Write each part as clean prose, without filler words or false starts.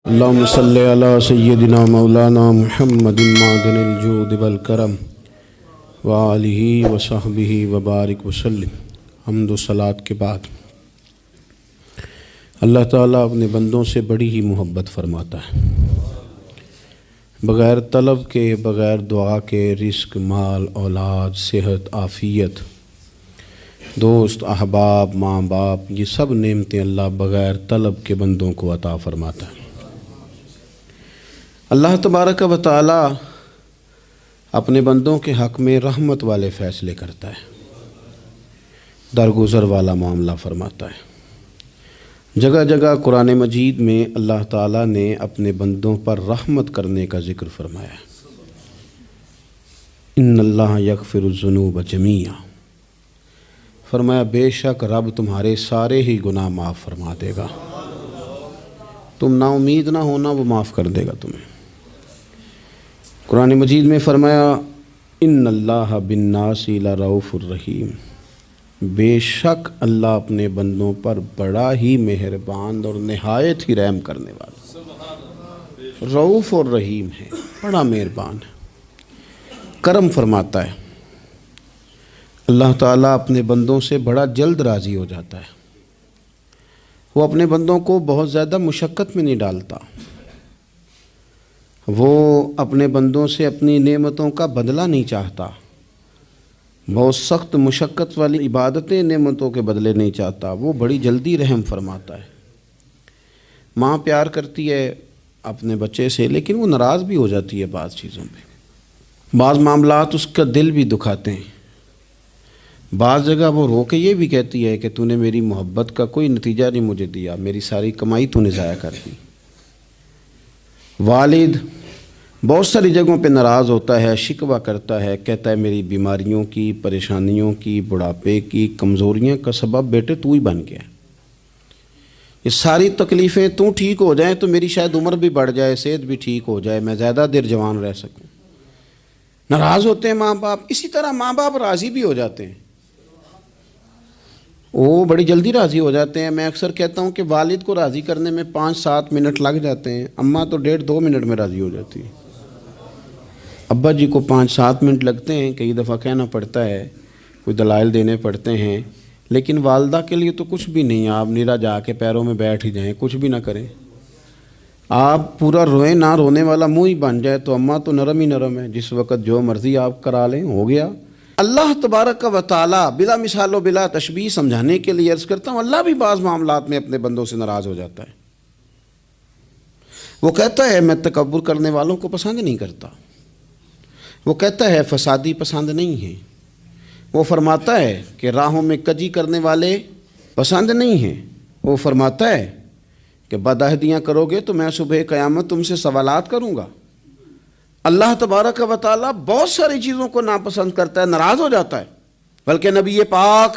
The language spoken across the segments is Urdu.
اللهم صل على سيدنا مولانا محمد معدن الجود والکرم وآلہ وصحبہ وبارک وسلم۔ حمد و صلات کے بعد اللہ تعالیٰ اپنے بندوں سے بڑی ہی محبت فرماتا ہے۔ بغیر طلب کے، بغیر دعا کے رزق، مال، اولاد، صحت، عافیت، دوست، احباب، ماں باپ، یہ سب نعمتیں اللہ بغیر طلب کے بندوں کو عطا فرماتا ہے۔ اللہ تبارک و تعالی اپنے بندوں کے حق میں رحمت والے فیصلے کرتا ہے، درگزر والا معاملہ فرماتا ہے۔ جگہ جگہ قرآن مجید میں اللہ تعالیٰ نے اپنے بندوں پر رحمت کرنے کا ذکر فرمایا ہے۔ ان اللہ یغفر الذنوب جمیعا، فرمایا بے شک رب تمہارے سارے ہی گناہ معاف فرما دے گا، تم نا امید نہ ہونا، وہ معاف کر دے گا تمہیں۔ قرآن مجید میں فرمایا ان اللہ بالناس لرؤوف الرحیم، بے شک اللہ اپنے بندوں پر بڑا ہی مہربان اور نہایت ہی رحم کرنے والا، رؤوف اور رحیم ہے، بڑا مہربان ہے، کرم فرماتا ہے۔ اللہ تعالیٰ اپنے بندوں سے بڑا جلد راضی ہو جاتا ہے، وہ اپنے بندوں کو بہت زیادہ مشقت میں نہیں ڈالتا، وہ اپنے بندوں سے اپنی نعمتوں کا بدلہ نہیں چاہتا، بہت سخت مشقت والی عبادتیں نعمتوں کے بدلے نہیں چاہتا، وہ بڑی جلدی رحم فرماتا ہے۔ ماں پیار کرتی ہے اپنے بچے سے، لیکن وہ ناراض بھی ہو جاتی ہے بعض چیزوں پہ، بعض معاملات اس کا دل بھی دکھاتے ہیں، بعض جگہ وہ رو کے یہ بھی کہتی ہے کہ تو نے میری محبت کا کوئی نتیجہ نہیں مجھے دیا، میری ساری کمائی تو نے ضائع کر دی۔ والد بہت ساری جگہوں پہ ناراض ہوتا ہے، شکوہ کرتا ہے، کہتا ہے میری بیماریوں کی، پریشانیوں کی، بڑھاپے کی، کمزوریاں کا سبب بیٹے تو ہی بن گیا، یہ ساری تکلیفیں تو ٹھیک ہو جائیں تو میری شاید عمر بھی بڑھ جائے، صحت بھی ٹھیک ہو جائے، میں زیادہ دیر جوان رہ سکوں۔ ناراض ہوتے ہیں ماں باپ، اسی طرح ماں باپ راضی بھی ہو جاتے ہیں، وہ بڑی جلدی راضی ہو جاتے ہیں۔ میں اکثر کہتا ہوں کہ والد کو راضی کرنے میں 5-7 منٹ لگ جاتے ہیں، اماں تو 1.5-2 منٹ میں راضی ہو جاتی ہے۔ ابا جی کو 5-7 منٹ لگتے ہیں، کئی دفعہ کہنا پڑتا ہے، کوئی دلائل دینے پڑتے ہیں، لیکن والدہ کے لیے تو کچھ بھی نہیں، آپ نیرا جا کے پیروں میں بیٹھ ہی جائیں، کچھ بھی نہ کریں، آپ پورا روئیں، نہ رونے والا منہ ہی بن جائے تو اماں تو نرم ہی نرم ہے، جس وقت جو مرضی آپ کرا لیں ہو گیا۔ اللہ تبارک و تعالی بلا مثال و بلا تشبیہ سمجھانے کے لیے عرض کرتا ہوں، اللہ بھی بعض معاملات میں اپنے بندوں سے ناراض ہو جاتا ہے۔ وہ کہتا ہے میں تکبر کرنے والوں کو پسند نہیں کرتا، وہ کہتا ہے فسادی پسند نہیں ہیں، وہ فرماتا ہے کہ راہوں میں کجی کرنے والے پسند نہیں ہیں، وہ فرماتا ہے کہ بدعہدیاں کرو گے تو میں صبح قیامت تم سے سوالات کروں گا۔ اللہ تبارک و تعالیٰ بہت ساری چیزوں کو ناپسند کرتا ہے، ناراض ہو جاتا ہے، بلکہ نبی پاک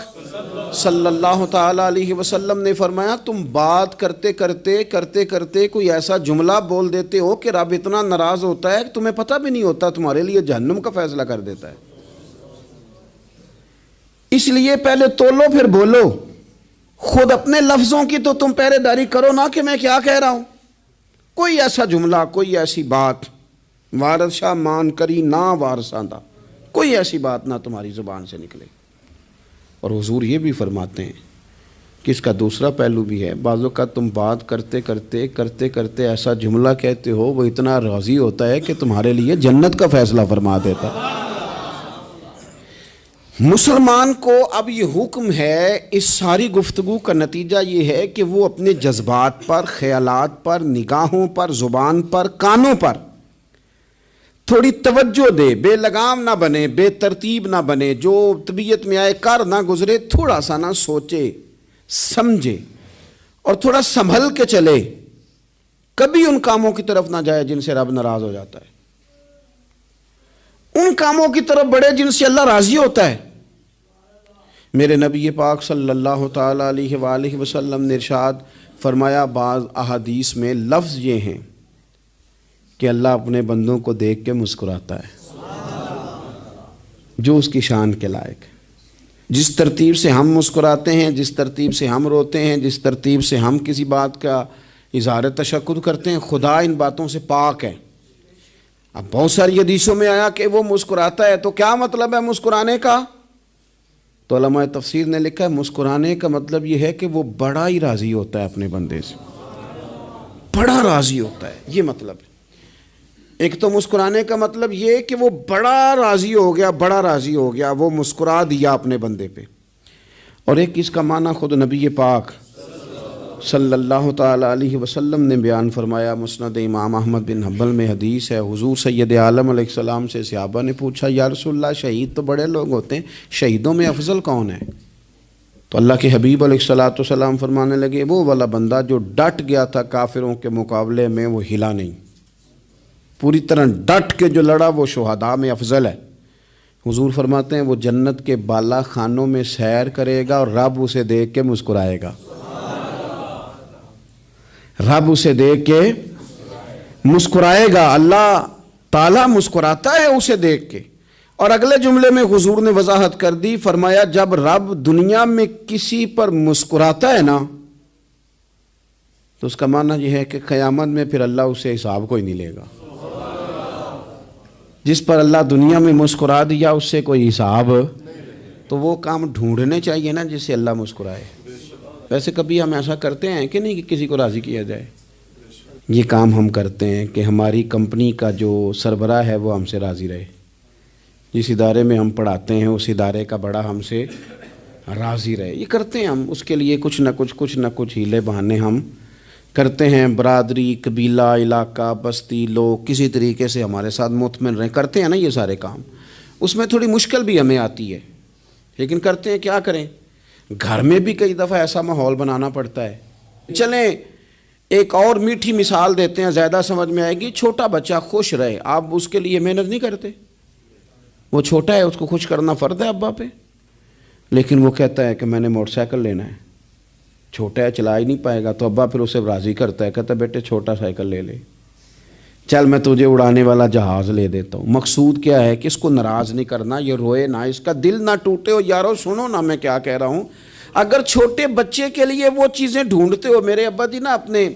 صلی اللہ تعالیٰ علیہ وسلم نے فرمایا تم بات کرتے کرتے کوئی ایسا جملہ بول دیتے ہو کہ رب اتنا ناراض ہوتا ہے کہ تمہیں پتہ بھی نہیں ہوتا، تمہارے لیے جہنم کا فیصلہ کر دیتا ہے۔ اس لیے پہلے تولو پھر بولو، خود اپنے لفظوں کی تو تم پہرے داری کرو نا کہ میں کیا کہہ رہا ہوں۔ کوئی ایسا جملہ، کوئی ایسی بات وارث شاہ مان کری نہ وارثاندہ، کوئی ایسی بات نہ تمہاری زبان سے نکلے۔ اور حضور یہ بھی فرماتے ہیں کہ اس کا دوسرا پہلو بھی ہے، بعض اوقات تم بات کرتے ایسا جملہ کہتے ہو وہ اتنا راضی ہوتا ہے کہ تمہارے لیے جنت کا فیصلہ فرما دیتا ہے۔ مسلمان کو اب یہ حکم ہے، اس ساری گفتگو کا نتیجہ یہ ہے کہ وہ اپنے جذبات پر، خیالات پر، نگاہوں پر، زبان پر، کانوں پر تھوڑی توجہ دے، بے لگام نہ بنے، بے ترتیب نہ بنے، جو طبیعت میں آئے کر نہ گزرے، تھوڑا سا نہ سوچے سمجھے اور تھوڑا سنبھل کے چلے، کبھی ان کاموں کی طرف نہ جائے جن سے رب ناراض ہو جاتا ہے، ان کاموں کی طرف بڑھے جن سے اللہ راضی ہوتا ہے۔ میرے نبی پاک صلی اللہ تعالیٰ علیہ وآلہ وسلم نے ارشاد فرمایا، بعض احادیث میں لفظ یہ ہیں کہ اللہ اپنے بندوں کو دیکھ کے مسکراتا ہے جو اس کی شان کے لائق ہے۔ جس ترتیب سے ہم مسکراتے ہیں، جس ترتیب سے ہم روتے ہیں، جس ترتیب سے ہم کسی بات کا اظہار تشکر کرتے ہیں، خدا ان باتوں سے پاک ہے۔ اب بہت ساری حدیثوں میں آیا کہ وہ مسکراتا ہے، تو کیا مطلب ہے مسکرانے کا؟ تو علماء تفسیر نے لکھا ہے مسکرانے کا مطلب یہ ہے کہ وہ بڑا ہی راضی ہوتا ہے اپنے بندے سے، بڑا راضی ہوتا ہے، یہ مطلب ہے۔ ایک تو مسکرانے کا مطلب یہ کہ وہ بڑا راضی ہو گیا، بڑا راضی ہو گیا، وہ مسکرا دیا اپنے بندے پہ۔ اور ایک اس کا معنی خود نبی پاک صلی اللہ تعالی علیہ وسلم نے بیان فرمایا۔ مسند امام احمد بن حنبل میں حدیث ہے، حضور سید عالم علیہ السلام سے صحابہ نے پوچھا یا رسول اللہ شہید تو بڑے لوگ ہوتے ہیں، شہیدوں میں افضل کون ہے؟ تو اللہ کے حبیب علیہ السلام فرمانے لگے وہ والا بندہ جو ڈٹ گیا تھا کافروں کے مقابلے میں، وہ ہلا نہیں، پوری طرح ڈٹ کے جو لڑا وہ شہداء میں افضل ہے۔ حضور فرماتے ہیں وہ جنت کے بالا خانوں میں سیر کرے گا اور رب اسے دیکھ کے مسکرائے گا، رب اسے دیکھ کے مسکرائے گا، اللہ تعالیٰ مسکراتا ہے اسے دیکھ کے۔ اور اگلے جملے میں حضور نے وضاحت کر دی، فرمایا جب رب دنیا میں کسی پر مسکراتا ہے نا تو اس کا معنی یہ ہے کہ قیامت میں پھر اللہ اسے حساب کوئی نہیں لے گا۔ جس پر اللہ دنیا میں مسکرا دیا اس سے کوئی حساب، تو وہ کام ڈھونڈنے چاہیے نا جس سے اللہ مسکرائے۔ ویسے کبھی ہم ایسا کرتے ہیں کہ نہیں کہ کسی کو راضی کیا جائے؟ یہ کام ہم کرتے ہیں کہ ہماری کمپنی کا جو سربراہ ہے وہ ہم سے راضی رہے، جس ادارے میں ہم پڑھاتے ہیں اس ادارے کا بڑا ہم سے راضی رہے، یہ کرتے ہیں ہم۔ اس کے لیے کچھ نہ کچھ ہیلے بہانے ہم کرتے ہیں، برادری، قبیلہ، علاقہ، بستی، لوگ کسی طریقے سے ہمارے ساتھ مطمئن رہیں، کرتے ہیں نا یہ سارے کام۔ اس میں تھوڑی مشکل بھی ہمیں آتی ہے لیکن کرتے ہیں، کیا کریں؟ گھر میں بھی کئی دفعہ ایسا ماحول بنانا پڑتا ہے۔ چلیں ایک اور میٹھی مثال دیتے ہیں، زیادہ سمجھ میں آئے گی۔ چھوٹا بچہ خوش رہے، آپ اس کے لیے محنت نہیں کرتے؟ وہ چھوٹا ہے، اس کو خوش کرنا فرض ہے ابا پہ، لیکن وہ کہتا ہے کہ میں نے موٹر سائیکل لینا ہے، چھوٹا ہے چلا ہی نہیں پائے گا، تو ابا پھر اسے راضی کرتا ہے، کہتا ہے بیٹے چھوٹا سائیکل لے لے، چل میں تجھے اڑانے والا جہاز لے دیتا ہوں۔ مقصود کیا ہے کہ اس کو ناراض نہیں کرنا، یہ روئے نہ، اس کا دل نہ ٹوٹے۔ ہو یارو سنو نا میں کیا کہہ رہا ہوں، اگر چھوٹے بچے کے لیے وہ چیزیں ڈھونڈتے ہو، میرے ابا جی نا اپنے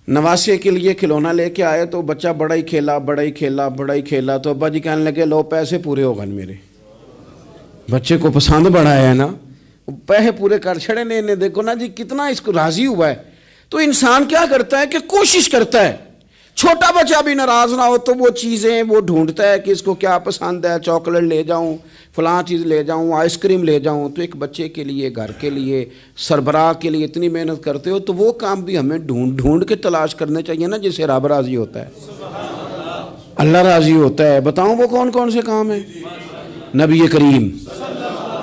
نواسے کے لیے کھلونا لے کے آئے تو بچہ بڑا ہی کھیلا، تو ابا جی کہنے لگے لو پیسے پورے ہو گئے میرے، بچے کو پسند بڑا ہے نا، پیسے پورے کر چھڑے نے، دیکھو نا جی کتنا اس کو راضی ہوا ہے۔ تو انسان کیا کرتا ہے کہ کوشش کرتا ہے، چھوٹا بچہ بھی ناراض نہ ہو تو وہ چیزیں وہ ڈھونڈتا ہے کہ اس کو کیا پسند ہے، چاکلیٹ لے جاؤں، فلاں چیز لے جاؤں، آئس کریم لے جاؤں۔ تو ایک بچے کے لیے، گھر کے لیے، سربراہ کے لیے اتنی محنت کرتے ہو تو وہ کام بھی ہمیں ڈھونڈ کے تلاش کرنے چاہیے نا جس سے رب راضی ہوتا ہے، اللہ راضی ہوتا ہے۔ بتاؤں وہ کون کون سے کام ہیں؟ نبی کریم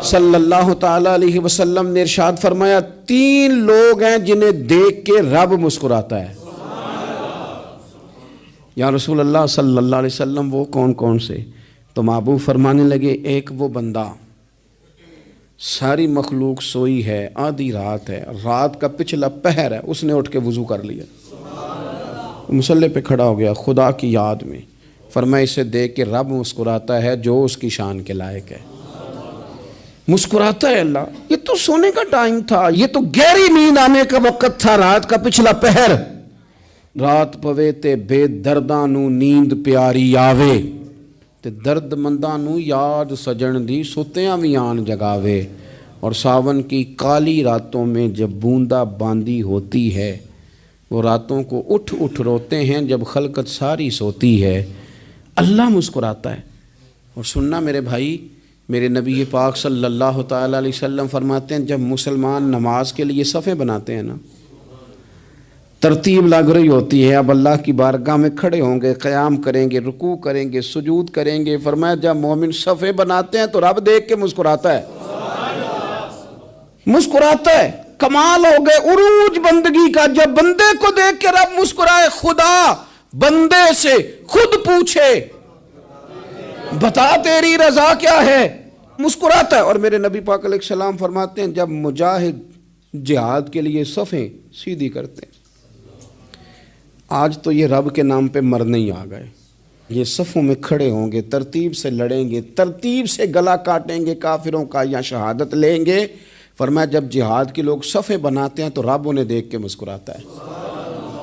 صلی اللہ تعالی علیہ وسلم نے ارشاد فرمایا 3 لوگ ہیں جنہیں دیکھ کے رب مسکراتا ہے۔ یا رسول اللہ صلی اللہ علیہ وسلم وہ کون کون سے؟ تو محبوب فرمانے لگے ایک وہ بندہ ساری مخلوق سوئی ہے، آدھی رات ہے، رات کا پچھلا پہر ہے، اس نے اٹھ کے وضو کر لیا، مصلی پہ کھڑا ہو گیا خدا کی یاد میں، فرمایا اسے دیکھ کے رب مسکراتا ہے جو اس کی شان کے لائق ہے، مسکراتا ہے اللہ۔ یہ تو سونے کا ٹائم تھا، یہ تو گہری نیند آنے کا وقت تھا، رات کا پچھلا پہر، رات پوے تے بے درداں نو نیند پیاری آوے تے درد منداں نو یاد سجن دی ستیاں وی آن جگاوے، اور ساون کی کالی راتوں میں جب بوندا باندی ہوتی ہے، وہ راتوں کو اٹھ روتے ہیں جب خلقت ساری سوتی ہے، اللہ مسکراتا ہے۔ اور سننا میرے بھائی، میرے نبی پاک صلی اللہ تعالی علیہ وسلم فرماتے ہیں جب مسلمان نماز کے لیے صفیں بناتے ہیں نا، ترتیب لگ رہی ہوتی ہے، اب اللہ کی بارگاہ میں کھڑے ہوں گے، قیام کریں گے، رکوع کریں گے، سجود کریں گے، فرمایا جب مومن صفیں بناتے ہیں تو رب دیکھ کے مسکراتا ہے، مسکراتا ہے۔ کمال ہو گئے عروج بندگی کا، جب بندے کو دیکھ کے رب مسکرائے، خدا بندے سے خود پوچھے بتا تیری رضا کیا ہے، مسکراتا ہے۔ اور میرے نبی پاک علیہ السلام فرماتے ہیں جب مجاہد جہاد کے لیے صفیں سیدھی کرتے ہیں، آج تو یہ رب کے نام پہ مرنے ہی آ گئے، یہ صفوں میں کھڑے ہوں گے، ترتیب سے لڑیں گے، ترتیب سے گلا کاٹیں گے کافروں کا یا شہادت لیں گے، فرمایا جب جہاد کے لوگ صفیں بناتے ہیں تو رب انہیں دیکھ کے مسکراتا ہے۔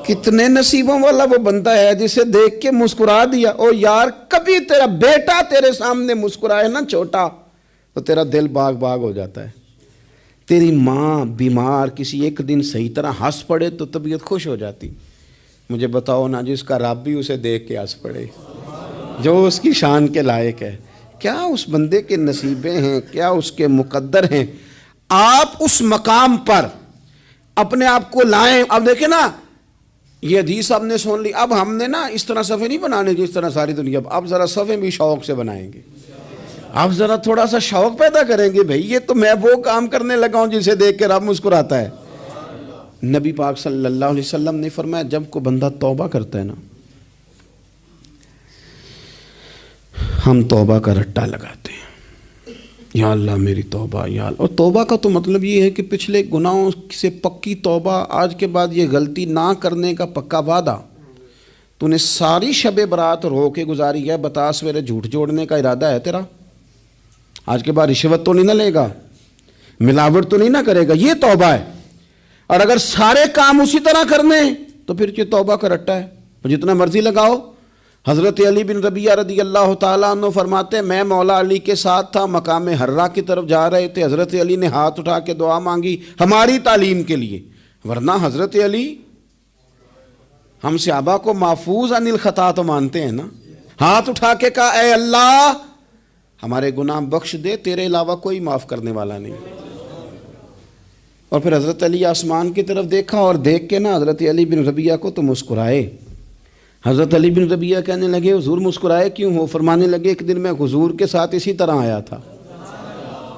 کتنے نصیبوں والا وہ بندہ ہے جسے دیکھ کے مسکرا دیا۔ او یار کبھی تیرا بیٹا تیرے سامنے مسکرائے نا چھوٹا تو تیرا دل باغ باغ ہو جاتا ہے۔ تیری ماں بیمار کسی ایک دن صحیح طرح ہنس پڑے تو طبیعت خوش ہو جاتی۔ مجھے بتاؤ نا جس کا رب بھی اسے دیکھ کے ہنس پڑے، جو اس کی شان کے لائق ہے، کیا اس بندے کے نصیبیں ہیں، کیا اس کے مقدر ہیں۔ آپ اس مقام پر اپنے آپ کو لائیں۔ اب دیکھیں نا یہ حدیث آپ نے سن لی، اب ہم نے نا اس طرح صفحے نہیں بنانے جس طرح ساری دنیا، اب ذرا صفحے بھی شوق سے بنائیں گے۔ آپ ذرا تھوڑا سا شوق پیدا کریں گے، بھئی یہ تو میں وہ کام کرنے لگا ہوں جسے دیکھ کے رب مسکراتا ہے۔ نبی پاک صلی اللہ علیہ وسلم نے فرمایا جب کوئی بندہ توبہ کرتا ہے نا، ہم توبہ کا رٹا لگاتے ہیں، یا اللہ میری توبہ یا اللہ۔ اور توبہ کا تو مطلب یہ ہے کہ پچھلے گناہوں سے پکی توبہ، آج کے بعد یہ غلطی نہ کرنے کا پکا وعدہ۔ تو نے ساری شب برات رو کے گزاری ہے، بتا سویرے جھوٹ جوڑنے کا ارادہ ہے تیرا؟ آج کے بعد رشوت تو نہیں نہ لے گا، ملاوٹ تو نہیں نہ کرے گا، یہ توبہ ہے۔ اور اگر سارے کام اسی طرح کرنے تو پھر یہ توبہ کا رٹا ہے، جتنا مرضی لگاؤ۔ حضرت علی بن ربیعہ رضی اللہ تعالیٰ عنہ فرماتے ہیں میں مولا علی کے ساتھ تھا، مقام حرہ کی طرف جا رہے تھے، حضرت علی نے ہاتھ اٹھا کے دعا مانگی ہماری تعلیم کے لیے، ورنہ حضرت علی ہم صحابہ کو محفوظ عن الخطا تو مانتے ہیں نا۔ ہاتھ اٹھا کے کہا اے اللہ ہمارے گناہ بخش دے، تیرے علاوہ کوئی معاف کرنے والا نہیں۔ اور پھر حضرت علی آسمان کی طرف دیکھا اور دیکھ کے نا حضرت علی بن ربیعہ کو تو مسکرائے۔ حضرت علی بن ربیعہ کہنے لگے حضور مسکرائے کیوں ہو؟ فرمانے لگے ایک دن میں حضور کے ساتھ اسی طرح آیا تھا،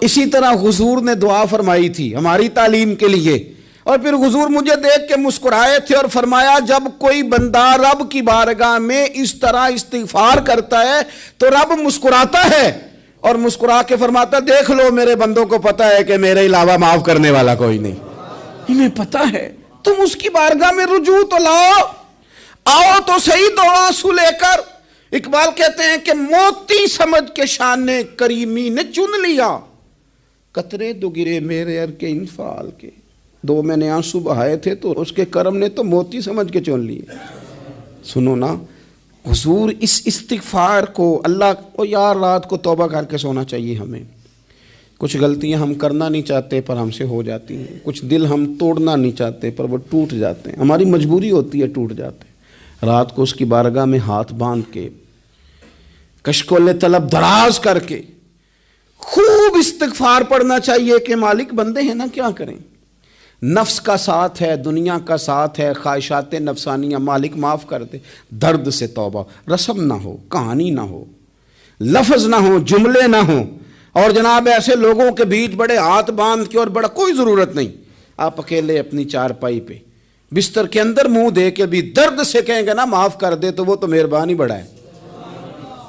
اسی طرح حضور نے دعا فرمائی تھی ہماری تعلیم کے لیے، اور پھر حضور مجھے دیکھ کے مسکرائے تھے اور فرمایا جب کوئی بندہ رب کی بارگاہ میں اس طرح استغفار کرتا ہے تو رب مسکراتا ہے، اور مسکرا کے فرماتا دیکھ لو میرے بندوں کو پتا ہے کہ میرے علاوہ معاف کرنے والا کوئی نہیں، انہیں پتا ہے۔ تم اس کی بارگاہ میں رجوع تو لاؤ، آؤ تو صحیح دو آنسو لے کر۔ اقبال کہتے ہیں کہ موتی سمجھ کے شان کریمی نے چن لیا، قطرے دو گرے میرے ار کے انفعال کے۔ دو میں نے آنسو بہائے تھے تو اس کے کرم نے تو موتی سمجھ کے چن لیے۔ سنو نا حضور اس استغفار کو اللہ کو یار رات کو توبہ کر کے سونا چاہیے ہمیں۔ کچھ غلطیاں ہم کرنا نہیں چاہتے پر ہم سے ہو جاتی ہیں، کچھ دل ہم توڑنا نہیں چاہتے پر وہ ٹوٹ جاتے ہیں، ہماری مجبوری ہوتی ہے ٹوٹ جاتے ہیں۔ رات کو اس کی بارگاہ میں ہاتھ باندھ کے کشکول طلب دراز کر کے خوب استغفار پڑھنا چاہیے کہ مالک بندے ہیں نا کیا کریں، نفس کا ساتھ ہے، دنیا کا ساتھ ہے، خواہشات نفسانیہ، مالک معاف کر دے۔ درد سے توبہ، رسم نہ ہو، کہانی نہ ہو، لفظ نہ ہو، جملے نہ ہوں، اور جناب ایسے لوگوں کے بیچ بڑے ہاتھ باندھ کے اور بڑا کوئی ضرورت نہیں، آپ اکیلے اپنی چارپائی پہ بستر کے اندر منہ دے کے بھی درد سے کہیں گے نا معاف کر دے تو وہ تو مہربانی بڑا ہے۔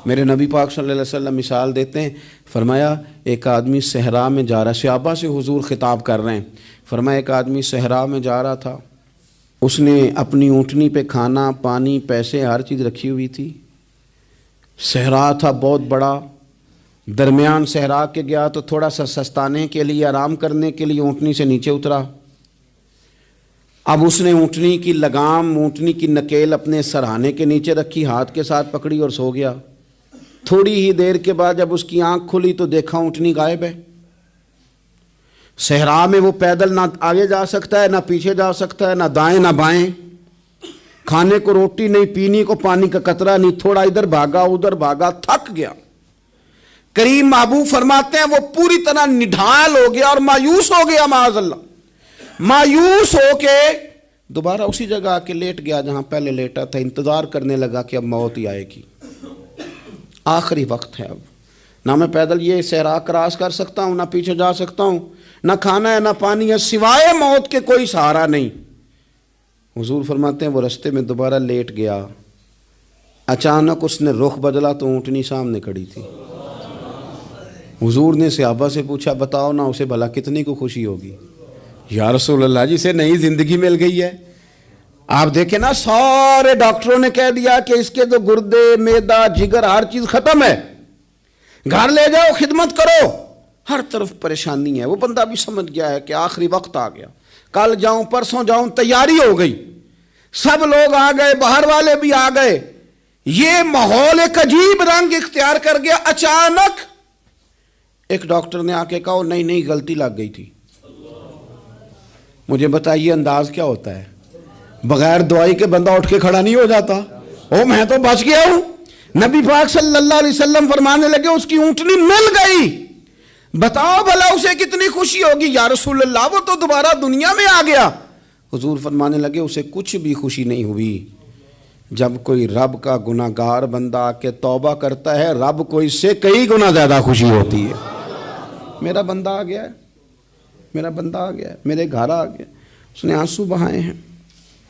میرے نبی پاک صلی اللہ علیہ وسلم مثال دیتے ہیں، فرمایا ایک آدمی صحرا میں جا رہا، صحابہ سے حضور خطاب کر رہے ہیں، فرمایا ایک آدمی صحرا میں جا رہا تھا، اس نے اپنی اونٹنی پہ کھانا پانی پیسے ہر چیز رکھی ہوئی تھی، صحرا تھا بہت بڑا، درمیان صحرا کے گیا تو تھوڑا سا سستانے کے لیے آرام کرنے کے لیے اونٹنی سے نیچے اترا۔ اب اس نے اونٹنی کی لگام، اونٹنی کی نکیل اپنے سرہانے کے نیچے رکھی، ہاتھ کے ساتھ پکڑی اور سو گیا۔ تھوڑی ہی دیر کے بعد جب اس کی آنکھ کھلی تو دیکھا اونٹنی غائب ہے۔ صحرا میں وہ پیدل نہ آگے جا سکتا ہے، نہ پیچھے جا سکتا ہے، نہ دائیں نہ بائیں، کھانے کو روٹی نہیں، پینے کو پانی کا قطرہ نہیں، تھوڑا ادھر بھاگا ادھر بھاگا، تھک گیا۔ کریم محبوب فرماتے ہیں وہ پوری طرح نڈھال ہو گیا اور مایوس ہو گیا، معاذ اللہ، مایوس ہو کے دوبارہ اسی جگہ آ کے لیٹ گیا جہاں پہلے لیٹا تھا، انتظار کرنے لگا کہ اب موت ہی آئے گی، آخری وقت ہے، اب نہ میں پیدل یہ صحرا کراس کر سکتا ہوں، نہ پیچھے جا سکتا ہوں، نہ کھانا ہے نہ پانی ہے، سوائے موت کے کوئی سہارا نہیں۔ حضور فرماتے ہیں وہ رستے میں دوبارہ لیٹ گیا، اچانک اس نے رخ بدلا تو اونٹنی سامنے کھڑی تھی۔ حضور نے صحابہ سے پوچھا بتاؤ نا اسے بھلا کتنی کو خوشی ہوگی؟ یا رسول اللہ جسے نئی زندگی مل گئی ہے۔ آپ دیکھیں نا سارے ڈاکٹروں نے کہہ دیا کہ اس کے تو گردے، معدہ، جگر ہر چیز ختم ہے، گھر لے جاؤ خدمت کرو، ہر طرف پریشانی ہے. وہ بندہ بھی سمجھ گیا ہے کہ آخری وقت آ گیا, کل جاؤں پرسوں جاؤں, تیاری ہو گئی, سب لوگ آ گئے, باہر والے بھی آ گئے, یہ ماحول ایک عجیب رنگ اختیار کر گیا. اچانک ایک ڈاکٹر نے آ کے کہا نہیں نہیں غلطی لگ گئی تھی. مجھے بتائیے انداز کیا ہوتا ہے؟ بغیر دوائی کے بندہ اٹھ کے کھڑا نہیں ہو جاتا. او میں تو بچ گیا ہوں. نبی پاک صلی اللہ علیہ وسلم فرمانے لگے اس کی اونٹنی مل گئی. بتاؤ بھلا اسے کتنی خوشی ہوگی. یا رسول اللہ وہ تو دوبارہ دنیا میں آ گیا. حضور فرمانے لگے اسے کچھ بھی خوشی نہیں ہوئی. جب کوئی رب کا گناہ گار بندہ آ کے توبہ کرتا ہے, رب کو اس سے کئی گنا زیادہ خوشی ہوتی ہے. میرا بندہ آ گیا ہے, میرا بندہ آ گیا ہے, میرے گھر آ گیا. اس نے آنسو بہائے ہیں.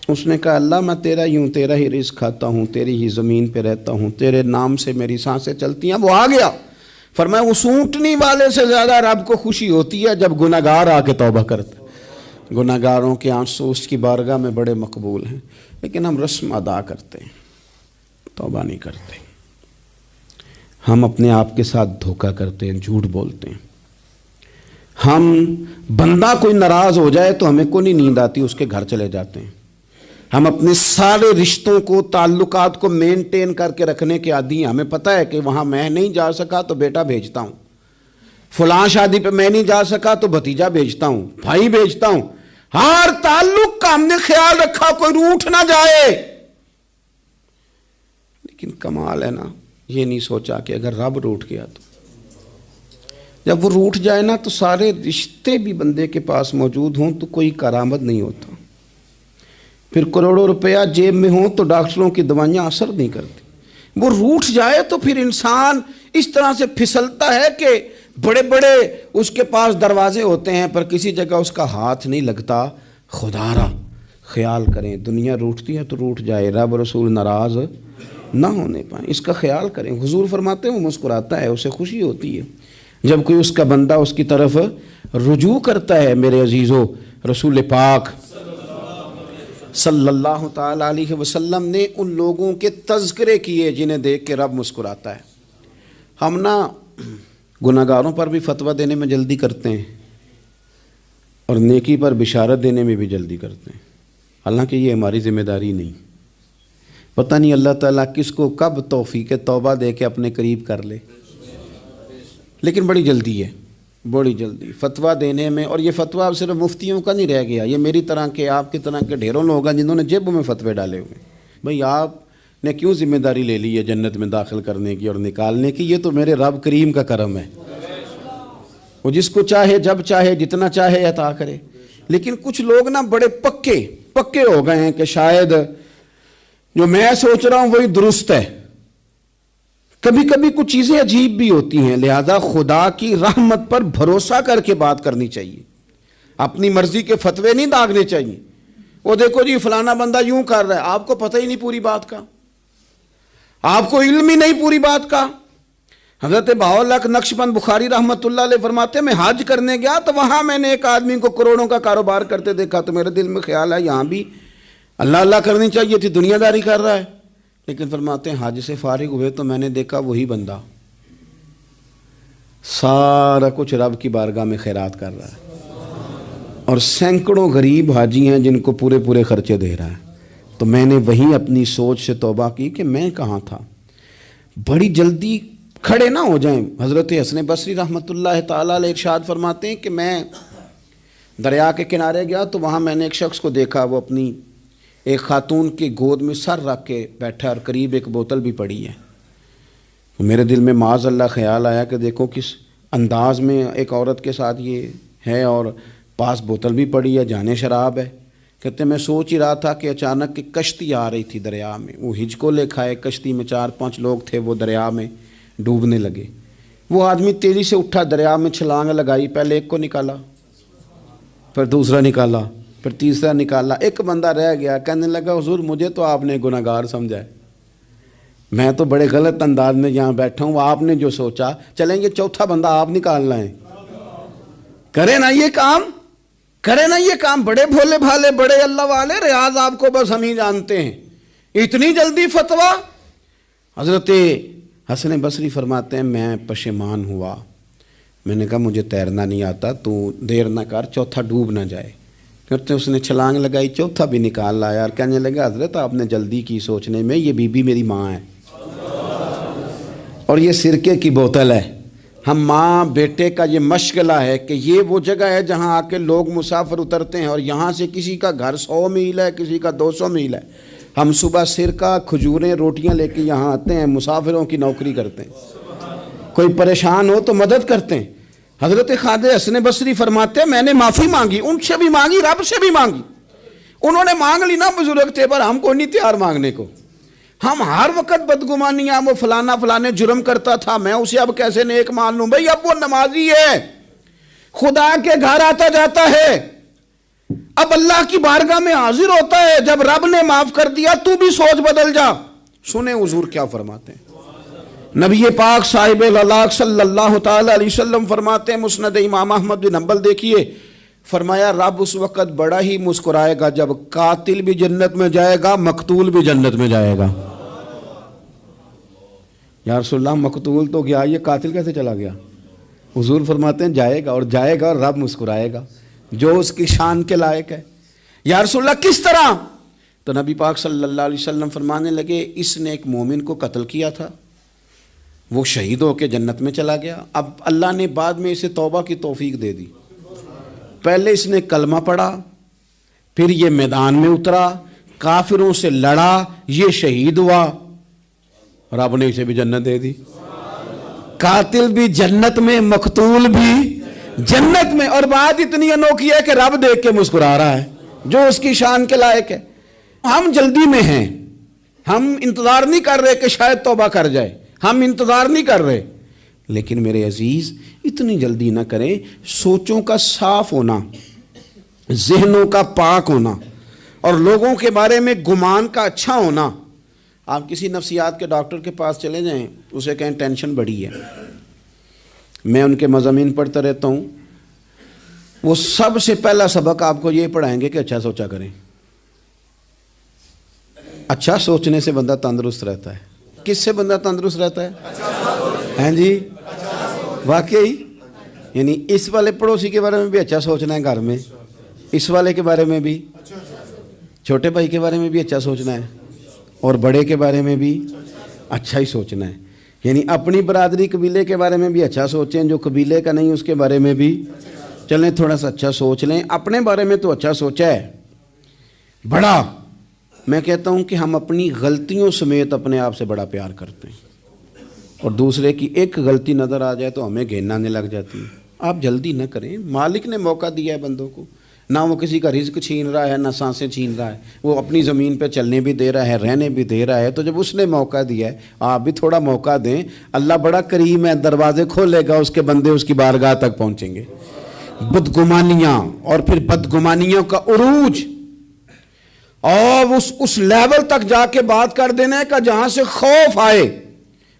اس نے کہا اللہ میں تیرا ہی ہوں, تیرا ہی رزق کھاتا ہوں, تیری ہی زمین پہ رہتا ہوں, تیرے نام سے میری سانسیں چلتی ہیں. وہ آ گیا. فرمایا اس اونٹنی والے سے زیادہ رب کو خوشی ہوتی ہے جب گناہ گار آ کے توبہ کرتا ہے. گناہ گاروں کے آنسو اس کی بارگاہ میں بڑے مقبول ہیں. لیکن ہم رسم ادا کرتے ہیں, توبہ نہیں کرتے. ہم اپنے آپ کے ساتھ دھوکہ کرتے ہیں, جھوٹ بولتے ہیں. ہم بندہ کوئی ناراض ہو جائے تو ہمیں کو نہیں نیند آتی, اس کے گھر چلے جاتے ہیں. ہم اپنے سارے رشتوں کو, تعلقات کو مینٹین کر کے رکھنے کے عادی ہیں. ہمیں پتہ ہے کہ وہاں میں نہیں جا سکا تو بیٹا بھیجتا ہوں, فلاں شادی پہ میں نہیں جا سکا تو بھتیجا بھیجتا ہوں, بھائی بھیجتا ہوں. ہر تعلق کا ہم نے خیال رکھا کوئی روٹھ نہ جائے. لیکن کمال ہے نا, یہ نہیں سوچا کہ اگر رب روٹھ گیا تو جب وہ روٹھ جائے نا تو سارے رشتے بھی بندے کے پاس موجود ہوں تو کوئی کرامت نہیں ہوتا. پھر کروڑوں روپیہ جیب میں ہوں تو ڈاکٹروں کی دوائیاں اثر نہیں کرتی. وہ روٹھ جائے تو پھر انسان اس طرح سے پھسلتا ہے کہ بڑے بڑے اس کے پاس دروازے ہوتے ہیں پر کسی جگہ اس کا ہاتھ نہیں لگتا. خدا را خیال کریں, دنیا روٹتی ہے تو روٹھ جائے, رب رسول ناراض نہ ہونے پائیں, اس کا خیال کریں. حضور فرماتے ہیں وہ مسکراتا ہے, اسے خوشی ہوتی ہے جب کوئی اس کا بندہ اس کی طرف رجوع کرتا ہے. میرے عزیزو, رسول پاک صلی اللہ تعالی علیہ وسلم نے ان لوگوں کے تذکرے کیے جنہیں دیکھ کے رب مسکراتا ہے. ہم نا گناہ گاروں پر بھی فتویٰ دینے میں جلدی کرتے ہیں اور نیکی پر بشارت دینے میں بھی جلدی کرتے ہیں, حالانکہ یہ ہماری ذمہ داری نہیں. پتہ نہیں اللہ تعالیٰ کس کو کب توفیق توبہ دے کے اپنے قریب کر لے, لیکن بڑی جلدی ہے, بڑی جلدی فتویٰ دینے میں. اور یہ فتویٰ صرف مفتیوں کا نہیں رہ گیا, یہ میری طرح کے, آپ کی طرح کے ڈھیروں لوگ ہیں جنہوں نے جیبوں میں فتوے ڈالے ہوئے. بھئی آپ نے کیوں ذمہ داری لے لی ہے جنت میں داخل کرنے کی اور نکالنے کی؟ یہ تو میرے رب کریم کا کرم ہے, وہ جس کو چاہے جب چاہے جتنا چاہے عطا کرے. لیکن کچھ لوگ نا بڑے پکے ہو گئے ہیں کہ شاید جو میں سوچ رہا ہوں وہی درست ہے. کبھی کبھی کچھ چیزیں عجیب بھی ہوتی ہیں, لہذا خدا کی رحمت پر بھروسہ کر کے بات کرنی چاہیے. اپنی مرضی کے فتوے نہیں داغنے چاہیے. وہ دیکھو جی فلانا بندہ یوں کر رہا ہے, آپ کو پتہ ہی نہیں پوری بات کا, آپ کو علم ہی نہیں پوری بات کا. حضرت بہاءاللہ نقشبند بخاری رحمۃ اللہ علیہ فرماتے ہیں میں حج کرنے گیا تو وہاں میں نے ایک آدمی کو کروڑوں کا کاروبار کرتے دیکھا تو میرے دل میں خیال ہے یہاں بھی اللہ اللہ کرنی چاہیے تھی, دنیا داری کر رہا ہے. لیکن فرماتے ہیں حج سے فارغ ہوئے تو میں نے دیکھا وہی بندہ سارا کچھ رب کی بارگاہ میں خیرات کر رہا ہے اور سینکڑوں غریب حاجی ہیں جن کو پورے پورے خرچے دے رہا ہے. تو میں نے وہیں اپنی سوچ سے توبہ کی کہ میں کہاں تھا. بڑی جلدی کھڑے نہ ہو جائیں. حضرت حسن بصری رحمۃ اللہ تعالیٰ علیہ ارشاد فرماتے ہیں کہ میں دریا کے کنارے گیا تو وہاں میں نے ایک شخص کو دیکھا, وہ اپنی ایک خاتون کی گود میں سر رکھ کے بیٹھا اور قریب ایک بوتل بھی پڑی ہے. میرے دل میں معاذ اللہ خیال آیا کہ دیکھو کس انداز میں ایک عورت کے ساتھ یہ ہے اور پاس بوتل بھی پڑی ہے, جانے شراب ہے. کہتے میں سوچ ہی رہا تھا کہ اچانک ایک کشتی آ رہی تھی دریا میں, وہ ہچکو لے کھائے, کشتی میں 4-5 لوگ تھے, وہ دریا میں ڈوبنے لگے. وہ آدمی تیزی سے اٹھا, دریا میں چھلانگ لگائی, پہلے ایک کو نکالا, پھر دوسرا نکالا, پھر تیسرا نکالا. ایک بندہ رہ گیا, کہنے لگا حضور مجھے تو آپ نے گناہ گار سمجھا ہے, میں تو بڑے غلط انداز میں یہاں بیٹھا ہوں, آپ نے جو سوچا. چلیں گے چوتھا بندہ آپ نکالنا ہے, کرے نا یہ کام, کرے نا یہ کام. بڑے بھولے بھالے بڑے اللہ والے, ریاض آپ کو بس ہم ہی جانتے ہیں. اتنی جلدی فتویٰ. حضرت حسن بصری فرماتے ہیں میں پشیمان ہوا, میں نے کہا مجھے تیرنا نہیں آتا، تو دیر نہ کر، چوتھا ڈوب نہ جائے۔ کرتے اس نے چھلانگ لگائی، چوتھا بھی نکال لایا اور کہنے لگا حضرت آپ نے جلدی کی سوچنے میں، یہ بی بی میری ماں ہے اور یہ سرکے کی بوتل ہے۔ ہم ماں بیٹے کا یہ مشغلہ ہے کہ یہ وہ جگہ ہے جہاں آ کے لوگ مسافر اترتے ہیں، اور یہاں سے کسی کا گھر 100 میل ہے، کسی کا 200 میل ہے۔ ہم صبح سرکہ، کھجوریں، روٹیاں لے کے یہاں آتے ہیں، مسافروں کی نوکری کرتے ہیں، کوئی پریشان ہو تو مدد کرتے ہیں۔ حضرت خواجہ حسن بصری فرماتے ہیں میں نے معافی مانگی، ان سے بھی مانگی، رب سے بھی مانگی۔ انہوں نے مانگ لی نا بزرگ تھے، پر ہم کو نہیں تیار مانگنے کو۔ ہم ہر وقت بدگمانیاں، وہ فلانا فلانے جرم کرتا تھا، میں اسے اب کیسے نیک مان لوں؟ بھئی اب وہ نمازی ہے، خدا کے گھر آتا جاتا ہے، اب اللہ کی بارگاہ میں حاضر ہوتا ہے۔ جب رب نے معاف کر دیا تو بھی سوچ بدل جا۔ سنیں حضور کیا فرماتے ہیں۔ نبی پاک صاحب العلاق صلی اللہ تعالی علیہ وسلم فرماتے ہیں، مسند امام احمد بن حنبل دیکھیے، فرمایا رب اس وقت بڑا ہی مسکرائے گا جب قاتل بھی جنت میں جائے گا، مقتول بھی جنت میں جائے گا۔ یا رسول اللہ مقتول تو گیا، یہ قاتل کیسے چلا گیا؟ حضور فرماتے ہیں جائے گا، اور جائے گا اور رب مسکرائے گا، جو اس کی شان کے لائق ہے۔ یا رسول اللہ کس طرح؟ تو نبی پاک صلی اللہ علیہ وسلم فرمانے لگے اس نے ایک مومن کو قتل کیا تھا، وہ شہید ہو کے جنت میں چلا گیا، اب اللہ نے بعد میں اسے توبہ کی توفیق دے دی۔ پہلے اس نے کلمہ پڑھا، پھر یہ میدان میں اترا، کافروں سے لڑا، یہ شہید ہوا، رب نے اسے بھی جنت دے دی۔ قاتل بھی جنت میں، مقتول بھی جنت میں، اور بات اتنی انوکھی ہے کہ رب دیکھ کے مسکرا رہا ہے، جو اس کی شان کے لائق ہے۔ ہم جلدی میں ہیں، ہم انتظار نہیں کر رہے کہ شاید توبہ کر جائے، ہم انتظار نہیں کر رہے، لیکن میرے عزیز اتنی جلدی نہ کریں۔ سوچوں کا صاف ہونا، ذہنوں کا پاک ہونا، اور لوگوں کے بارے میں گمان کا اچھا ہونا۔ آپ کسی نفسیات کے ڈاکٹر کے پاس چلے جائیں، اسے کہیں ٹینشن بڑی ہے، میں ان کے مضامین پڑھتا رہتا ہوں، وہ سب سے پہلا سبق آپ کو یہ پڑھائیں گے کہ اچھا سوچا کریں۔ اچھا سوچنے سے بندہ تندرست رہتا ہے۔ کس سے بندہ تندرست رہتا ہے؟ ہیں جی واقعی، یعنی اس والے پڑوسی کے بارے میں بھی اچھا سوچنا ہے، گھر میں اس والے کے بارے میں بھی، چھوٹے بھائی کے بارے میں بھی اچھا سوچنا ہے، اور بڑے کے بارے میں بھی اچھا ہی سوچنا ہے۔ یعنی اپنی برادری قبیلے کے بارے میں بھی اچھا سوچیں، جو قبیلے کا نہیں اس کے بارے میں بھی چلیں تھوڑا سا اچھا سوچ لیں۔ اپنے بارے میں تو اچھا سوچا ہے بڑا، میں کہتا ہوں کہ ہم اپنی غلطیوں سمیت اپنے آپ سے بڑا پیار کرتے ہیں، اور دوسرے کی ایک غلطی نظر آ جائے تو ہمیں گھن آنے لگ جاتی ہے۔ آپ جلدی نہ کریں، مالک نے موقع دیا ہے بندوں کو، نہ وہ کسی کا رزق چھین رہا ہے، نہ سانسیں چھین رہا ہے، وہ اپنی زمین پہ چلنے بھی دے رہا ہے، رہنے بھی دے رہا ہے۔ تو جب اس نے موقع دیا ہے آپ بھی تھوڑا موقع دیں، اللہ بڑا کریم ہے، دروازے کھولے گا، اس کے بندے اس کی بارگاہ تک پہنچیں گے۔ بدگمانیاں اور پھر بدگمانیوں کا عروج، اور اس لیول تک جا کے بات کر دینا ہے کہ جہاں سے خوف آئے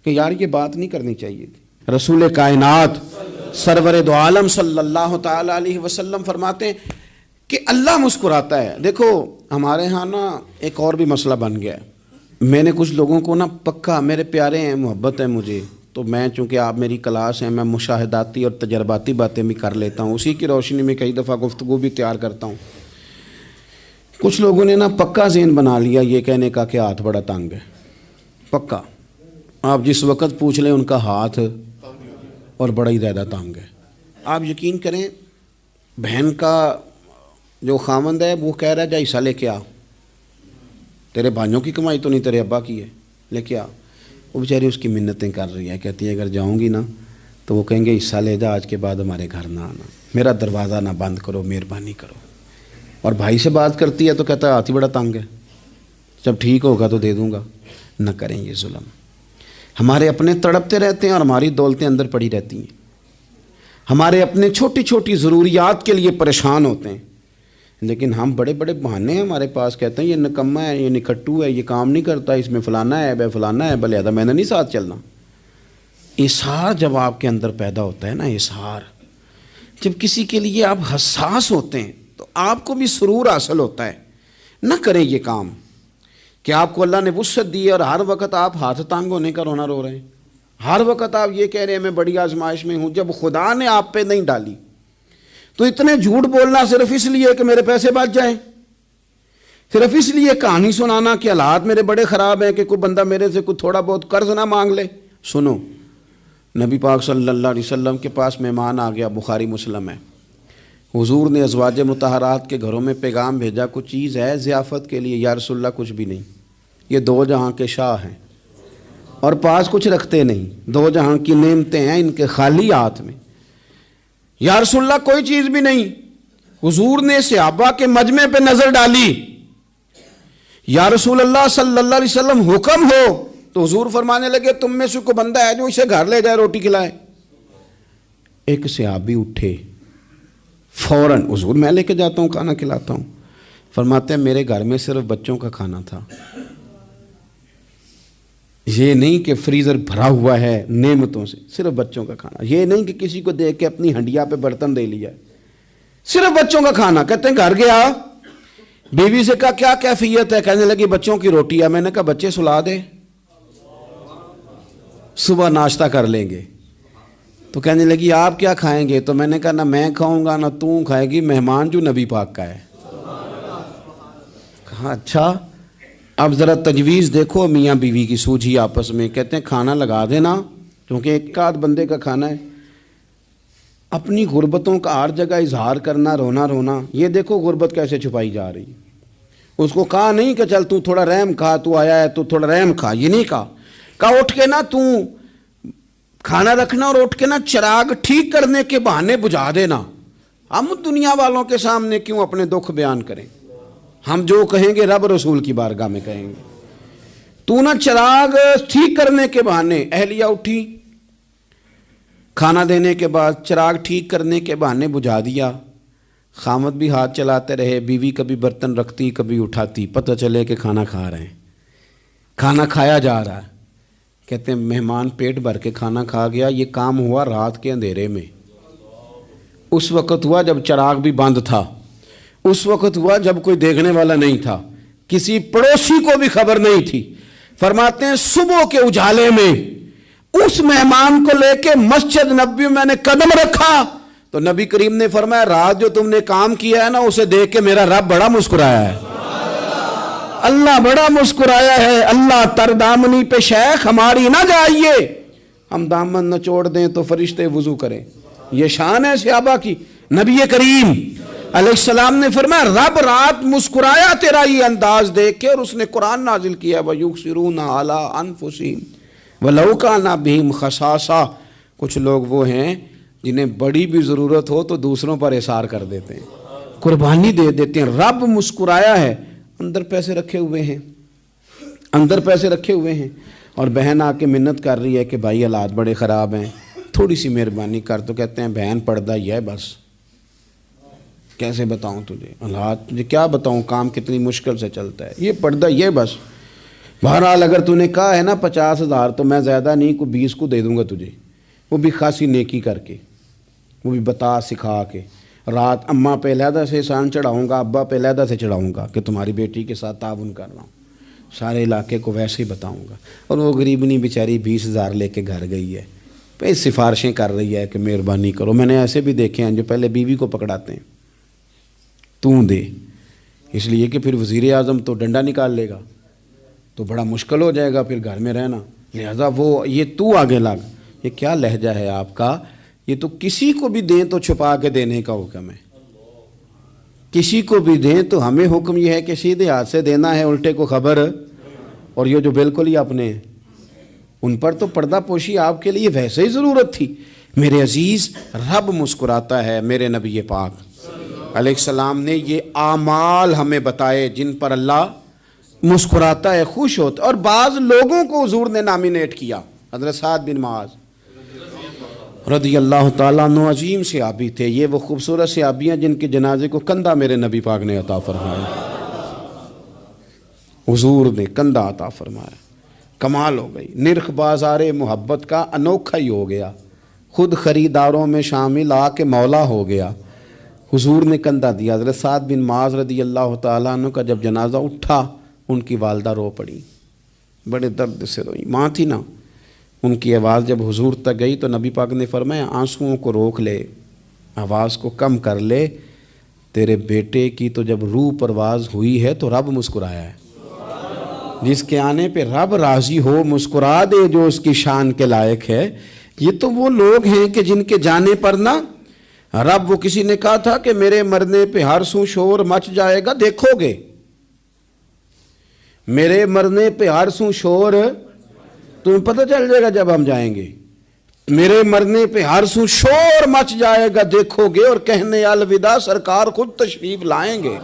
کہ یار یہ بات نہیں کرنی چاہیے تھی۔ رسول کائنات سرور دو عالم صلی اللہ تعالی علیہ وسلم فرماتے ہیں کہ اللہ مسکراتا ہے۔ دیکھو ہمارے ہاں نا ایک اور بھی مسئلہ بن گیا ہے، میں نے کچھ لوگوں کو نا پکا، میرے پیارے ہیں، محبت ہے مجھے، تو میں چونکہ آپ میری کلاس ہیں، میں مشاہداتی اور تجرباتی باتیں بھی کر لیتا ہوں، اسی کی روشنی میں کئی دفعہ گفتگو بھی تیار کرتا ہوں۔ کچھ لوگوں نے نا پکا ذہن بنا لیا یہ کہنے کا کہ ہاتھ بڑا تنگ ہے، پکا، آپ جس وقت پوچھ لیں ان کا ہاتھ اور بڑا ہی زیادہ تنگ ہے۔ آپ یقین کریں، بہن کا جو خامند ہے وہ کہہ رہا ہے جا حصہ لے کے آ، تیرے بھائیوں کی کمائی تو نہیں، تیرے ابا کی ہے، لے کے آ۔ وہ بیچاری اس کی منتیں کر رہی ہے، کہتی ہے اگر جاؤں گی نا تو وہ کہیں گے حصہ لے جا، آج کے بعد ہمارے گھر نہ آنا، میرا دروازہ نہ بند کرو، مہربانی کرو۔ اور بھائی سے بات کرتی ہے تو کہتا ہے ہاتھ ہی بڑا تنگ ہے، جب ٹھیک ہوگا تو دے دوں گا۔ نہ کریں یہ ظلم، ہمارے اپنے تڑپتے رہتے ہیں اور ہماری دولتیں اندر پڑی رہتی ہیں، ہمارے اپنے چھوٹی چھوٹی ضروریات کے لیے پریشان ہوتے ہیں، لیکن ہم بڑے بڑے بہانے ہیں ہمارے پاس، کہتے ہیں یہ نکما ہے، یہ نکھٹو ہے، یہ کام نہیں کرتا، اس میں فلانا ہے، بے فلانا ہے، بلہذا میں نے نہیں ساتھ چلنا۔ اظہار جب آپ کے اندر پیدا ہوتا ہے نا، اظہار جب کسی کے لیے آپ حساس ہوتے ہیں تو آپ کو بھی سرور حاصل ہوتا ہے۔ نہ کریں یہ کام کہ آپ کو اللہ نے وسعت دی اور ہر وقت آپ ہاتھ تانگ ہونے کا رونا رو رہے ہیں۔ ہر وقت آپ یہ کہہ رہے ہیں میں بڑی آزمائش میں ہوں، جب خدا نے آپ پہ نہیں ڈالی تو اتنے جھوٹ بولنا صرف اس لیے کہ میرے پیسے بچ جائیں، صرف اس لیے کہانی سنانا کہ حالات میرے بڑے خراب ہیں کہ کوئی بندہ میرے سے کوئی تھوڑا بہت قرض نہ مانگ لے۔ سنو، نبی پاک صلی اللہ علیہ وسلم کے پاس مہمان آ گیا، بخاری مسلم ہے، حضور نے ازواج مطہرات کے گھروں میں پیغام بھیجا، کچھ چیز ہے ضیافت کے لیے؟ یا رسول اللہ کچھ بھی نہیں، یہ دو جہاں کے شاہ ہیں اور پاس کچھ رکھتے نہیں، دو جہاں کی نعمتیں ہیں ان کے خالی ہاتھ میں۔ یا رسول اللہ کوئی چیز بھی نہیں۔ حضور نے صحابہ کے مجمع پہ نظر ڈالی، یا رسول اللہ صلی اللہ علیہ وسلم حکم ہو، تو حضور فرمانے لگے تم میں سے کوئی بندہ ہے جو اسے گھر لے جائے روٹی کھلائے؟ ایک صحابی اٹھے فوراً، حضور میں لے کے جاتا ہوں کھانا کھلاتا ہوں۔ فرماتے ہیں میرے گھر میں صرف بچوں کا کھانا تھا، یہ نہیں کہ فریزر بھرا ہوا ہے نعمتوں سے، صرف بچوں کا کھانا، یہ نہیں کہ کسی کو دیکھ کے اپنی ہنڈیا پہ برتن دے لیا، صرف بچوں کا کھانا۔ کہتے ہیں گھر گیا، بیوی سے کہا کیا کیفیت ہے؟ کہنے لگی بچوں کی روٹی ہے۔ میں نے کہا بچے سلا دے، صبح ناشتہ کر لیں گے۔ تو کہنے لگی آپ کیا کھائیں گے؟ تو میں نے کہا نہ میں کھاؤں گا نہ تو کھائے گی، مہمان جو نبی پاک کا ہے۔ کہا اچھا، اب ذرا تجویز دیکھو میاں بیوی کی سوجھی آپس میں۔ کہتے ہیں کھانا لگا دینا، کیونکہ ایک آدھ بندے کا کھانا ہے۔ اپنی غربتوں کا ہر جگہ اظہار کرنا، رونا رونا، یہ دیکھو غربت کیسے چھپائی جا رہی۔ اس کو کہا نہیں کہ چل تو تھوڑا رحم کھا، تو آیا ہے تو تھوڑا رحم کھا، یہ نہیں کہا اٹھ کے نا تو کھانا رکھنا اور اٹھ کے نا چراغ ٹھیک کرنے کے بہانے بجھا دینا۔ ہم دنیا والوں کے سامنے کیوں اپنے دکھ بیان کریں؟ ہم جو کہیں گے رب رسول کی بارگاہ میں کہیں گے۔ تو نا چراغ ٹھیک کرنے کے بہانے، اہلیہ اٹھی، کھانا دینے کے بعد چراغ ٹھیک کرنے کے بہانے بجھا دیا۔ خامد بھی ہاتھ چلاتے رہے، بیوی کبھی برتن رکھتی کبھی اٹھاتی، پتہ چلے کہ کھانا کھا رہے ہیں، کھانا کھایا جا رہا ہے۔ کہتے ہیں مہمان پیٹ بھر کے کھانا کھا گیا۔ یہ کام ہوا رات کے اندھیرے میں، اس وقت ہوا جب چراغ بھی بند تھا، اس وقت ہوا جب کوئی دیکھنے والا نہیں تھا، کسی پڑوسی کو بھی خبر نہیں تھی۔ فرماتے ہیں صبح کے اجالے میں اس مہمان کو لے کے مسجد نبوی میں نے قدم رکھا تو نبی کریم نے فرمایا رات جو تم نے کام کیا ہے نا اسے دیکھ کے میرا رب بڑا مسکرایا ہے، اللہ بڑا مسکرایا ہے۔ اللہ تر دامنی پہ شیخ ہماری نہ جائیے، ہم دامن نچوڑ دیں تو فرشتے وضو کریں۔ یہ شان ہے صحابہ کی۔ نبی کریم علیہ السلام نے فرمایا رب رات مسکرایا تیرا یہ انداز دیکھ کے، اور اس نے قرآن نازل کیا وَيُؤْثِرُونَ عَلَىٰ أَنفُسِهِمْ وَلَوْ كَانَ بِهِمْ خَصَاصَةٌ۔ کچھ لوگ وہ ہیں جنہیں بڑی بھی ضرورت ہو تو دوسروں پر اثار کر دیتے ہیں، قربانی دے دیتے ہیں۔ رب مسکرایا ہے، اندر پیسے رکھے ہوئے ہیں، اندر پیسے رکھے ہوئے ہیں، اور بہن آ کے منت کر رہی ہے کہ بھائی حالات بڑے خراب ہیں، تھوڑی سی مہربانی کر۔ تو کہتے ہیں بہن پردہ ہی ہے بس، کیسے بتاؤں تجھے حالات، مجھے کیا بتاؤں کام کتنی مشکل سے چلتا ہے، یہ پردہ یہ بس۔ بہرحال اگر تو نے کہا ہے نا 50,000 تو میں زیادہ نہیں کوئی 20 کو دے دوں گا تجھے، وہ بھی خاصی نیکی کر کے، وہ بھی بتا سکھا کے۔ رات اماں پہ علیحدہ سے احسان چڑھاؤں گا، ابا پہ علیحدہ سے چڑھاؤں گا کہ تمہاری بیٹی کے ساتھ تعاون کر رہا ہوں، سارے علاقے کو ویسے ہی بتاؤں گا۔ اور وہ غریبنی بیچاری 20,000 لے کے گھر گئی ہے، پہ سفارشیں کر رہی ہے کہ مہربانی کرو۔ میں نے ایسے بھی دیکھے ہیں جو پہلے بیوی کو پکڑاتے ہیں تو دے، اس لیے کہ پھر وزیر اعظم تو ڈنڈا نکال لے گا تو بڑا مشکل ہو جائے گا پھر گھر میں رہنا، لہذا وہ یہ تو آگے لگ۔ یہ کیا لہجہ ہے آپ کا؟ یہ تو کسی کو بھی دیں تو چھپا کے دینے کا حکم ہے، کسی کو بھی دیں تو ہمیں حکم یہ ہے کہ سیدھے ہاتھ سے دینا ہے، الٹے کو خبر۔ اور یہ جو بالکل ہی اپنے ہیں ان پر تو پردہ پوشی آپ کے لیے ویسے ہی ضرورت تھی۔ میرے عزیز، رب مسکراتا ہے۔ میرے نبی پاک علیہ السلام نے یہ اعمال ہمیں بتائے جن پر اللہ مسکراتا ہے، خوش ہوتا ہے۔ اور بعض لوگوں کو حضور نے نامینیٹ کیا۔ حضرت سعد بن معاذ رضی اللہ تعالیٰ عنہ عظیم صحابی تھے، یہ وہ خوبصورت صحابی ہیں جن کے جنازے کو کندھا میرے نبی پاک نے عطا فرمایا، حضور نے کندھا عطا فرمایا۔ کمال ہو گئی، نرخ بازار محبت کا انوکھا ہی ہو گیا، خود خریداروں میں شامل آ کے مولا ہو گیا۔ حضور نے کندھا دیا۔ حضرت سعد بن معاذ رضی اللہ تعالیٰ عنہ کا جب جنازہ اٹھا، ان کی والدہ رو پڑی، بڑے درد سے روئی، ماں تھی نا، ان کی آواز جب حضور تک گئی تو نبی پاک نے فرمایا آنسوؤں کو روک لے، آواز کو کم کر لے، تیرے بیٹے کی تو جب روح پرواز ہوئی ہے تو رب مسکرایا ہے۔ جس کے آنے پہ رب راضی ہو مسکرا دے جو اس کی شان کے لائق ہے۔ یہ تو وہ لوگ ہیں کہ جن کے جانے پر نا رب، وہ کسی نے کہا تھا کہ میرے مرنے پہ ہر سو شور مچ جائے گا، دیکھو گے میرے مرنے پہ ہر سو شور تمہیں پتہ چل جائے گا جب ہم جائیں گے، میرے مرنے پہ ہر سو شور مچ جائے گا دیکھو گے، اور کہنے الوداع سرکار خود تشریف لائیں گے۔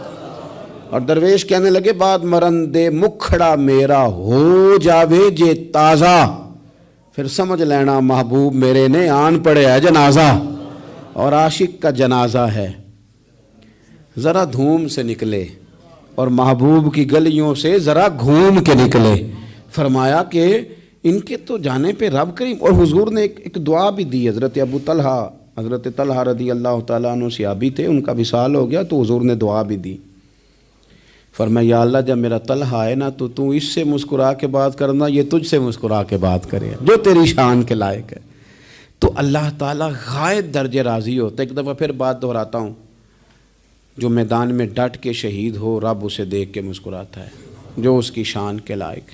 اور درویش کہنے لگے بعد مرندے مکھڑا میرا ہو جاوے جے تازہ، پھر سمجھ لینا محبوب میرے نے آن پڑے ہے جنازہ۔ اور عاشق کا جنازہ ہے، ذرا دھوم سے نکلے اور محبوب کی گلیوں سے ذرا گھوم کے نکلے۔ فرمایا کہ ان کے تو جانے پہ رب کریم، اور حضور نے ایک دعا بھی دی۔ حضرت ابو طلحہ، حضرت طلحہ رضی اللہ تعالیٰ عنہ صحابی تھے، ان کا وصال ہو گیا تو حضور نے دعا بھی دی۔ فرمایا یا اللہ جب میرا طلحہ آئے نا تو اس سے مسکرا کے بات کرنا، یہ تجھ سے مسکرا کے بات کرے جو تیری شان کے لائق ہے۔ تو اللہ تعالیٰ غائب درجے راضی ہوتا ہے۔ ایک دفعہ پھر بات دہراتا ہوں، جو میدان میں ڈٹ کے شہید ہو رب اسے دیکھ کے مسکراتا ہے جو اس کی شان کے لائق۔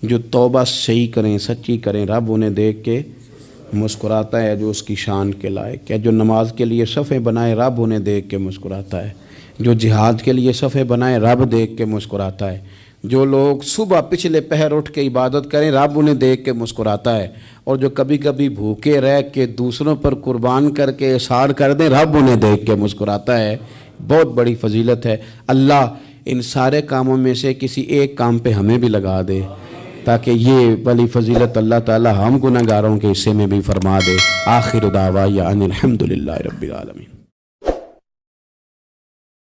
جو توبہ صحیح کریں سچی کریں رب انہیں دیکھ کے مسکراتا ہے جو اس کی شان کے لائق ہے۔ جو نماز کے لیے صفیں بنائے رب انہیں دیکھ کے مسکراتا ہے۔ جو جہاد کے لیے صفیں بنائے رب دیکھ کے مسکراتا ہے۔ جو لوگ صبح پچھلے پہر اٹھ کے عبادت کریں رب انہیں دیکھ کے مسکراتا ہے۔ اور جو کبھی کبھی بھوکے رہ کے دوسروں پر قربان کر کے احسان کر دیں رب انہیں دیکھ کے مسکراتا ہے۔ بہت بڑی فضیلت ہے۔ اللہ ان سارے کاموں میں سے کسی ایک کام پہ ہمیں بھی لگا دے تاکہ یہ بڑی فضیلت اللہ تعالی ہم گناہگاروں کے حصے میں بھی فرما دے۔ آخر دعوانا ان الحمدللہ رب العالمین۔